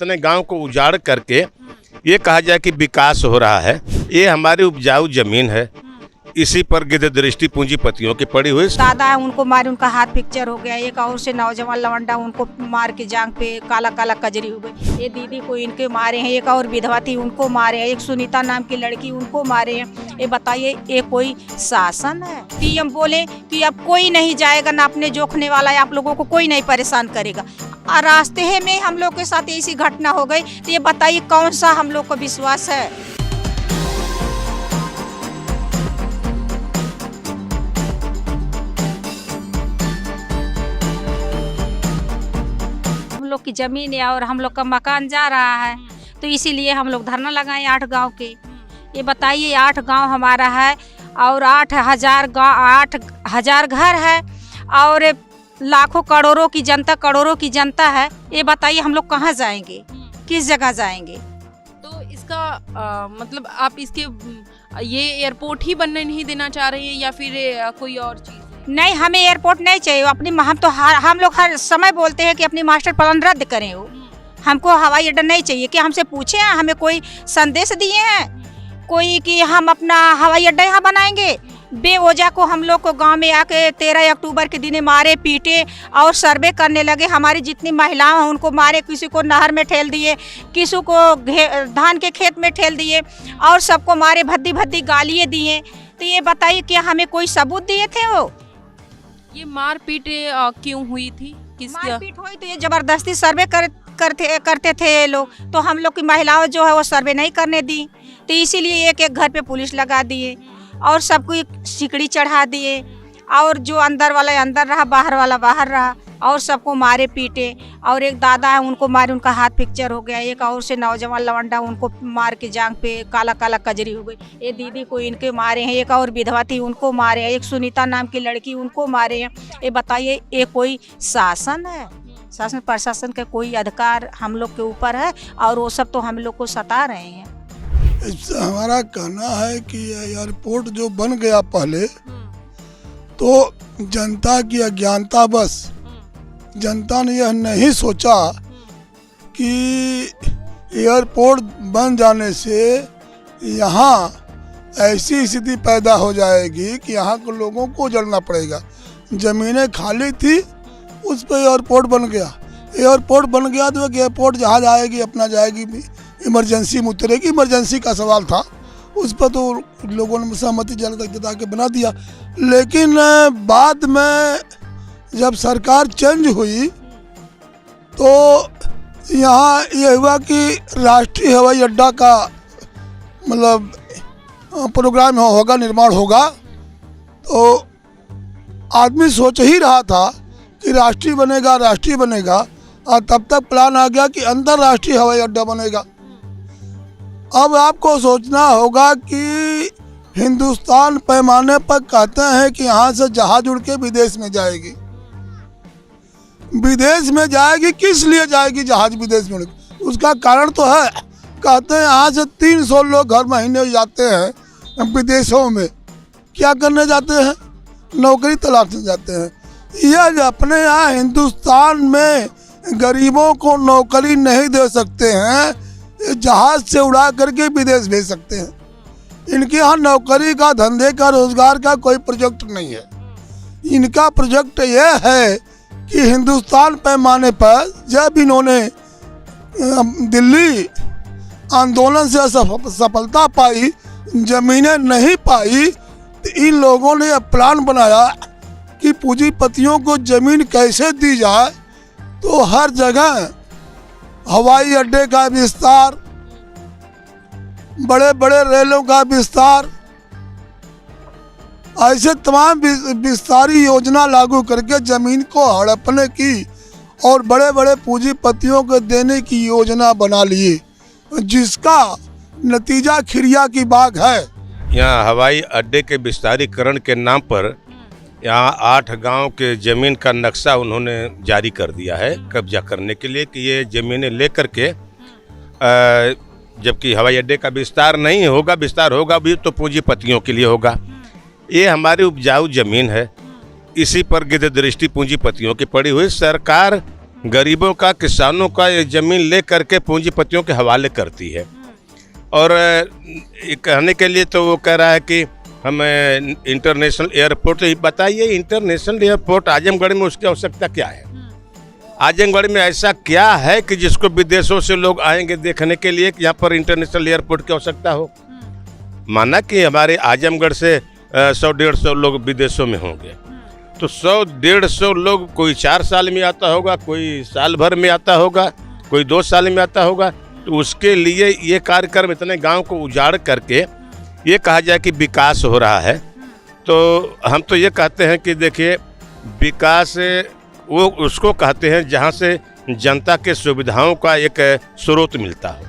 इतने गांव को उजाड़ करके ये कहा जाए कि विकास हो रहा है। ये हमारी उपजाऊ जमीन है, इसी पर गिद्ध दृष्टि पूंजीपतियों की पड़ी हुई। दादा है उनको मारे, उनका हाथ फ्रैक्चर हो गया। एक और से नौजवान लवंडा उनको मार के जांग पे काला काला कजरी हो गई। ये दीदी को इनके मारे हैं, एक और विधवा थी उनको मारे हैं, एक सुनीता नाम की लड़की उनको मारे हैं। ये बताइए ये कोई शासन है? पीएम बोले कि अब कोई नहीं जाएगा ना अपने जोखने वाला है, आप लोगों को कोई नहीं परेशान करेगा। और रास्ते में हम लोग के साथ ऐसी घटना हो गई, तो ये बताइए कौन सा हम लोग को विश्वास है? हम लोग की जमीन है और हम लोग का मकान जा रहा है, तो इसीलिए हम लोग धरना लगाए 8 गांव के। ये बताइए 8 गांव हमारा है और 8,000 घर है और लाखों करोड़ों की जनता है। ये बताइए हम लोग कहाँ जाएंगे, किस जगह जाएंगे? तो इसका मतलब आप इसके ये एयरपोर्ट ही बनने नहीं देना चाह रहे हैं या फिर कोई और चीज़? नहीं, हमें एयरपोर्ट नहीं चाहिए। हम लोग हर समय बोलते हैं कि अपनी मास्टर प्लान रद्द करें। वो हमको हवाई अड्डा नहीं चाहिए। कि हमसे पूछे हैं, हमें कोई संदेश दिए हैं कोई कि हम अपना हवाई अड्डा यहाँ बनाएंगे? बेवजह को हम लोग को गांव में आके 13 अक्टूबर के दिन मारे पीटे और सर्वे करने लगे। हमारी जितनी महिलाएं हैं उनको मारे, किसी को नहर में ठेल दिए, किसी को धान के खेत में ठेल दिए और सबको मारे, भद्दी भद्दी गालियाँ दिए। तो ये बताइए कि हमें कोई सबूत दिए थे? वो ये मारपीट क्यों हुई थी? मारपीट हुई तो ये जबरदस्ती सर्वे करते थे ये लोग। तो हम लोग की महिलाओं जो है वो सर्वे नहीं करने दी, तो इसीलिए एक घर पे पुलिस लगा दिए और सबको सिकड़ी चढ़ा दिए। और जो अंदर वाला अंदर रहा, बाहर वाला बाहर रहा और सबको मारे पीटे। और एक दादा है उनको मारे, उनका हाथ फ्रैक्चर हो गया। एक और से नौजवान लवंडा उनको मार के जांग पे काला काला कजरी हो गई। ये दीदी को इनके मारे हैं, एक और विधवा थी उनको मारे हैं, एक सुनीता नाम की लड़की उनको मारे हैं। ये बताइए ये कोई शासन है? शासन प्रशासन का कोई अधिकार हम लोग के ऊपर है और वो सब तो हम लोग को सता रहे हैं। हमारा कहना है कि एयरपोर्ट जो बन गया पहले, तो जनता की अज्ञानता बस जनता ने यह नहीं सोचा कि एयरपोर्ट बन जाने से यहाँ ऐसी स्थिति पैदा हो जाएगी कि यहाँ के लोगों को जलना पड़ेगा। ज़मीनें खाली थी, उस पर एयरपोर्ट बन गया। एयरपोर्ट बन गया तो एयरपोर्ट जहाँ जाएगी अपना जाएगी, इमरजेंसी में उतरेगी। इमरजेंसी का सवाल था, उस पर तो लोगों ने सहमति जता के बना दिया। लेकिन बाद में जब सरकार चेंज हुई तो यहाँ ये हुआ कि राष्ट्रीय हवाई अड्डा का मतलब प्रोग्राम होगा, निर्माण होगा। तो आदमी सोच ही रहा था कि राष्ट्रीय बनेगा और तब तक प्लान आ गया कि अंतर्राष्ट्रीय हवाई अड्डा बनेगा। अब आपको सोचना होगा कि हिंदुस्तान पैमाने पर कहते हैं कि यहाँ से जहाज उड़ के विदेश में जाएगी। विदेश में जाएगी, किस लिए जाएगी जहाज विदेश में? उसका कारण तो है, कहते हैं यहाँ से 300 लोग हर महीने जाते हैं विदेशों में। क्या करने जाते हैं? नौकरी तलाशने जाते हैं। यह अपने यहाँ हिंदुस्तान में गरीबों को नौकरी नहीं दे सकते हैं, जहाज से उड़ा करके विदेश भेज सकते हैं। इनके यहाँ नौकरी का, धंधे का, रोजगार का कोई प्रोजेक्ट नहीं है। इनका प्रोजेक्ट यह है कि हिंदुस्तान पैमाने पर जब इन्होंने दिल्ली आंदोलन से सफलता पाई, जमीनें नहीं पाई, तो इन लोगों ने यह प्लान बनाया कि पूंजीपतियों को जमीन कैसे दी जाए। तो हर जगह हवाई अड्डे का विस्तार, बड़े बड़े रेलों का विस्तार, ऐसे तमाम विस्तारी योजना लागू करके जमीन को हड़पने की और बड़े बड़े पूंजीपतियों को देने की योजना बना लिए, जिसका नतीजा खिरिया की बाग है। यहाँ हवाई अड्डे के विस्तारीकरण के नाम पर यहाँ 8 गांव के ज़मीन का नक्शा उन्होंने जारी कर दिया है कब्जा करने के लिए कि ये ज़मीनें लेकर के, जबकि हवाई अड्डे का विस्तार नहीं होगा, विस्तार होगा भी तो पूंजीपतियों के लिए होगा। ये हमारी उपजाऊ जमीन है, इसी पर गिद्ध दृष्टि पूंजीपतियों की पड़ी हुई। सरकार गरीबों का, किसानों का ये ज़मीन ले करके पूंजीपतियों के हवाले करती है। और कहने के लिए तो वो कह रहा है कि हम इंटरनेशनल एयरपोर्ट, बताइए इंटरनेशनल एयरपोर्ट आजमगढ़ में उसकी आवश्यकता क्या है? आजमगढ़ में ऐसा क्या है कि जिसको विदेशों से लोग आएंगे देखने के लिए कि यहाँ पर इंटरनेशनल एयरपोर्ट की आवश्यकता हो? माना कि हमारे आजमगढ़ से 100-150 लोग विदेशों में होंगे, तो 100-150 लोग, कोई 4 साल में आता होगा, कोई साल भर में आता होगा, कोई 2 साल में आता होगा। तो उसके लिए ये कार्यक्रम इतने गांव को उजाड़ करके ये कहा जाए कि विकास हो रहा है, तो हम तो ये कहते हैं कि देखिए, विकास वो उसको कहते हैं जहाँ से जनता के सुविधाओं का एक स्रोत मिलता हो,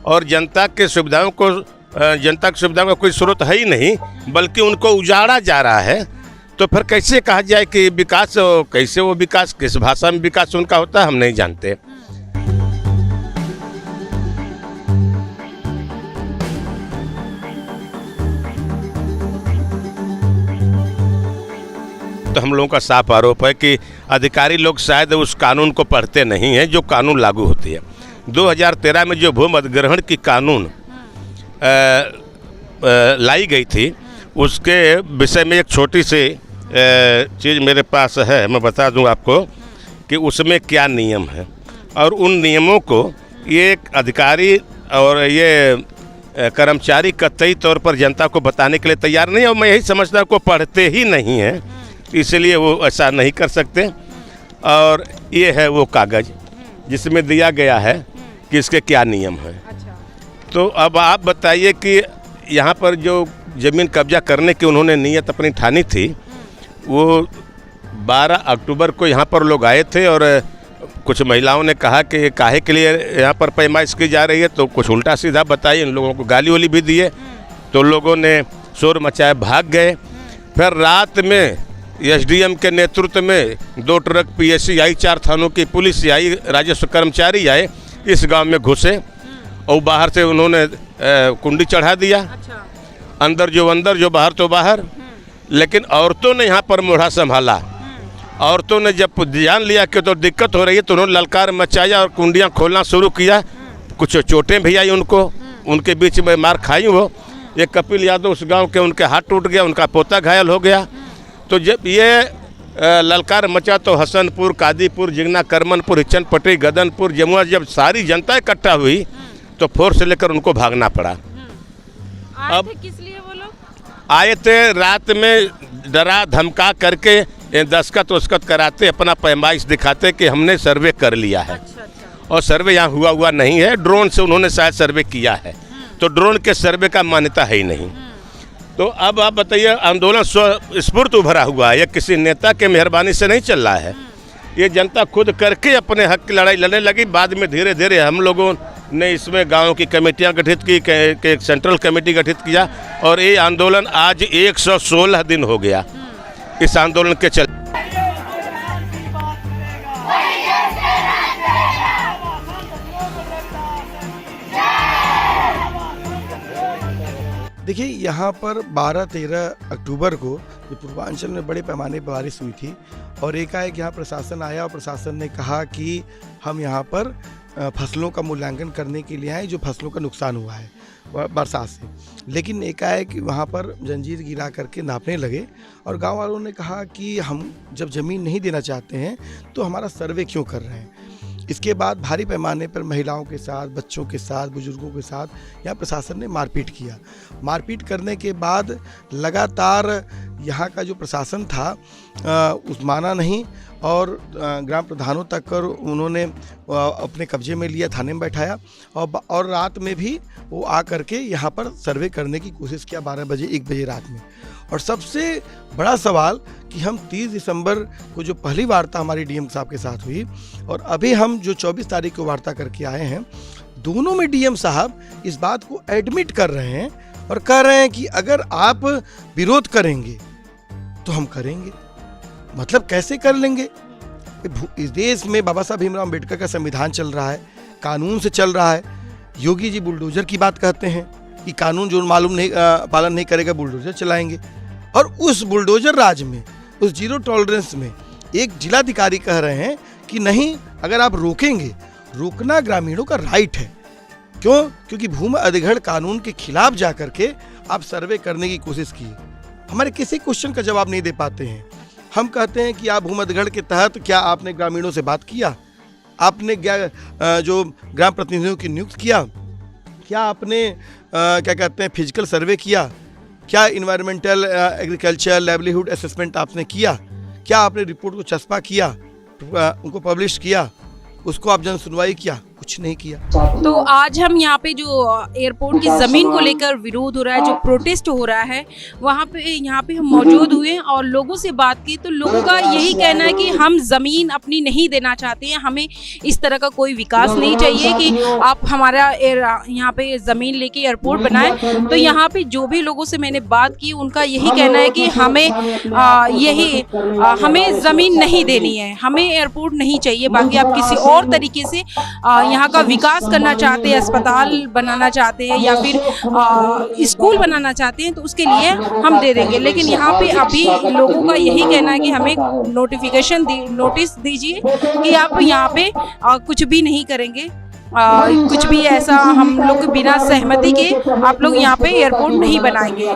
और जनता की सुविधाओं का कोई स्रोत है ही नहीं, बल्कि उनको उजाड़ा जा रहा है। तो फिर कैसे कहा जाए कि विकास, कैसे वो विकास, किस भाषा में विकास उनका होता है हम नहीं जानते। तो हम लोगों का साफ आरोप है कि अधिकारी लोग शायद उस कानून को पढ़ते नहीं हैं जो कानून लागू होती है। 2013 में जो भूमि अधिग्रहण की कानून लाई गई थी, उसके विषय में एक छोटी सी चीज़ मेरे पास है, मैं बता दूं आपको कि उसमें क्या नियम है, और उन नियमों को ये अधिकारी और ये कर्मचारी कतई तौर पर जनता को बताने के लिए तैयार नहीं है, और मैं यही समझता हूँ को पढ़ते ही नहीं हैं, इसलिए वो ऐसा नहीं कर सकते। और ये है वो कागज़ जिसमें दिया गया है कि इसके क्या नियम हैं। तो अब आप बताइए कि यहाँ पर जो ज़मीन कब्जा करने की उन्होंने नीयत अपनी ठानी थी, वो 12 अक्टूबर को यहाँ पर लोग आए थे, और कुछ महिलाओं ने कहा कि काहे के लिए यहाँ पर पैमाइश की जा रही है, तो कुछ उल्टा सीधा बताई, इन लोगों को गाली वाली भी दिए, तो लोगों ने शोर मचाया, भाग गए। फिर रात में एसडीएम के नेतृत्व में 2 ट्रक पीएससी आई, 4 थानों की पुलिस आई, राजस्व कर्मचारी आए, इस गांव में घुसे, और बाहर से उन्होंने कुंडी चढ़ा दिया। अंदर जो बाहर तो बाहर। लेकिन औरतों ने यहाँ पर मोढ़ा संभाला। औरतों ने जब जान लिया कि तो दिक्कत हो रही है, तो उन्होंने ललकार मचाया और कुंडियाँ खोलना शुरू किया। कुछ चोटें भी आई उनको, उनके बीच में मार खाई वो। एक कपिल यादव उस गांव के, उनके हाथ टूट गया, उनका पोता घायल हो गया। तो जब ये ललकार मचा तो हसनपुर, कादीपुर, जिगना, करमनपुर, हिचन पट्टी, गदनपुर, जमुआ, जब सारी जनता इकट्ठा हुई तो फोर्स लेकर उनको भागना पड़ा। अब किस लिए वो लोग आए थे? रात में डरा धमका करके दस्खत वस्खत कराते, अपना पैमाइश दिखाते कि हमने सर्वे कर लिया है। और सर्वे यहाँ हुआ नहीं है, ड्रोन से उन्होंने शायद सर्वे किया है, तो ड्रोन के सर्वे का मान्यता है ही नहीं। तो अब आप बताइए, आंदोलन स्वस्फूर्त उभरा हुआ है, ये किसी नेता के मेहरबानी से नहीं चल रहा है, ये जनता खुद करके अपने हक की लड़ाई लड़ने लगी। बाद में धीरे धीरे हम लोगों ने इसमें गांव की कमेटियां गठित की, एक सेंट्रल कमेटी गठित किया, और ये आंदोलन आज 116 दिन हो गया इस आंदोलन के चल। देखिए, यहाँ पर 12-13 अक्टूबर को जो पूर्वांचल में बड़े पैमाने पर बारिश हुई थी, और एकाएक यहाँ प्रशासन आया और प्रशासन ने कहा कि हम यहाँ पर फसलों का मूल्यांकन करने के लिए आए, जो फसलों का नुकसान हुआ है बरसात से। लेकिन एकाएक वहाँ पर जंजीर गिरा करके नापने लगे, और गांव वालों ने कहा कि हम जब ज़मीन नहीं देना चाहते हैं तो हमारा सर्वे क्यों कर रहे हैं। इसके बाद भारी पैमाने पर महिलाओं के साथ, बच्चों के साथ, बुजुर्गों के साथ यहाँ प्रशासन ने मारपीट किया। मारपीट करने के बाद लगातार यहाँ का जो प्रशासन था उस माना नहीं, और ग्राम प्रधानों तक कर उन्होंने अपने कब्जे में लिया, थाने में बैठाया, और रात में भी वो आ करके यहाँ पर सर्वे करने की कोशिश किया, 12 बजे 1 बजे रात में। और सबसे बड़ा सवाल कि हम 30 दिसंबर को जो पहली वार्ता हमारी डीएम साहब के साथ हुई, और अभी हम जो 24 तारीख को वार्ता करके आए हैं, दोनों में डीएम साहब इस बात को एडमिट कर रहे हैं और कह रहे हैं कि अगर आप विरोध करेंगे तो हम करेंगे। मतलब कैसे कर लेंगे? इस देश में बाबा साहब भीमराव अम्बेडकर का संविधान चल रहा है, कानून से चल रहा है। योगी जी बुलडोजर की बात कहते हैं कि कानून जो पालन नहीं करेगा बुलडोजर चलाएंगे, और उस बुलडोजर राज में, उस जीरो टॉलरेंस में एक जिलाधिकारी कह रहे हैं कि नहीं, अगर आप रोकेंगे, रोकना ग्रामीणों का राइट है। क्यों? क्योंकि भूमि अधिग्रहण कानून के खिलाफ जा करके आप सर्वे करने की कोशिश की। हमारे किसी क्वेश्चन का जवाब नहीं दे पाते हैं। हम कहते हैं कि आप भूमि अधिग्रहण के तहत क्या आपने ग्रामीणों से बात किया? आपने जो ग्राम प्रतिनिधियों की नियुक्त किया? क्या आपने क्या कहते हैं फिजिकल सर्वे किया? क्या इन्वायरमेंटल एग्रीकल्चर लाइवलीहुड असेसमेंट आपने किया? क्या आपने रिपोर्ट को चस्पा किया, उनको पब्लिश किया, उसको आप जन सुनवाई किया? कुछ नहीं किया। तो आज हम यहाँ पे जो एयरपोर्ट की ज़मीन को लेकर विरोध हो रहा है, जो प्रोटेस्ट हो रहा है, वहाँ पे यहाँ पे हम मौजूद हुए और लोगों से बात की। तो लोगों का यही कहना है कि हम ज़मीन अपनी नहीं देना चाहते हैं, हमें इस तरह का कोई विकास नहीं चाहिए कि आप हमारा यहाँ पे ज़मीन लेके एयरपोर्ट बनाएं। तो यहाँ पे जो भी लोगों से मैंने बात की, उनका यही कहना है कि हमें हमें ज़मीन नहीं देनी है, हमें एयरपोर्ट नहीं चाहिए। बाकी आप किसी और तरीके से यहाँ का विकास करना चाहते हैं, अस्पताल बनाना चाहते हैं या फिर स्कूल बनाना चाहते हैं, तो उसके लिए हम दे देंगे। लेकिन यहाँ पे अभी लोगों का यही कहना है कि हमें नोटिस दीजिए कि आप यहाँ पे कुछ भी नहीं करेंगे, कुछ भी ऐसा हम लोग बिना सहमति के आप लोग यहाँ पे एयरपोर्ट नहीं बनाएंगे।